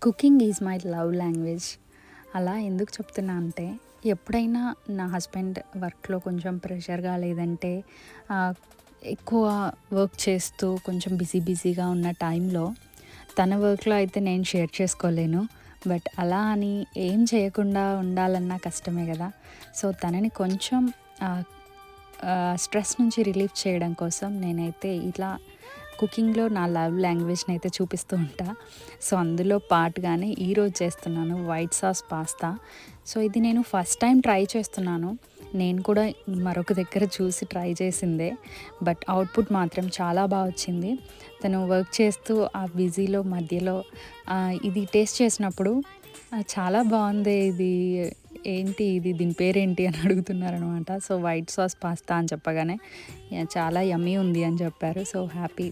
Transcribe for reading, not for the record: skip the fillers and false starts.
Cooking is my love language. అలా ఎందుకు చెప్తున్నా అంటే, ఎప్పుడైనా నా హస్బెండ్ వర్క్‌లో కొంచెం ప్రెషర్‌గా లేదంటే ఆహ్, ఎక్కువ వర్క్ చేస్తూ కొంచెం బిజీగా ఉన్న టైంలో, తన వర్క్‌లో అయితే నేను షేర్ చేసుకోలేను. బట్ అలా అని ఏం చేయకుండా ఉండాలన్నా కష్టమే గదా! సో, తనని కొంచెం ఆహ్, స్ట్రెస్ నుంచి రిలీఫ్ చేయడం కోసం నేనైతే ఇలా కుకింగ్‌లో నా లవ్ లాంగ్వేజ్‌ని అయితే చూపిస్తూ ఉంటా. సో, అందులో పార్ట్‌గానే ఈరోజు చేస్తున్నాను వైట్ సాస్ పాస్తా. సో, ఇది నేను ఫస్ట్ టైం ట్రై చేస్తున్నాను. నేను కూడా మరొక దగ్గర చూసి ట్రై చేసిందే. బట్ అవుట్‌పుట్ మాత్రం చాలా వచ్చింది. తను వర్క్ చేస్తూ ఆ బిజీలో మధ్యలో ఇది టేస్ట్ చేసినప్పుడు చాలా బావుందే ఇది. ఏంటి ఇది? దీని పేరేంటి? అని అడుగుతున్నారనమాట. సో, వైట్ సాస్ పాస్తా అని చెప్పగానే చాలా యమ్మీ ఉంది అని చెప్పారు. So, happy.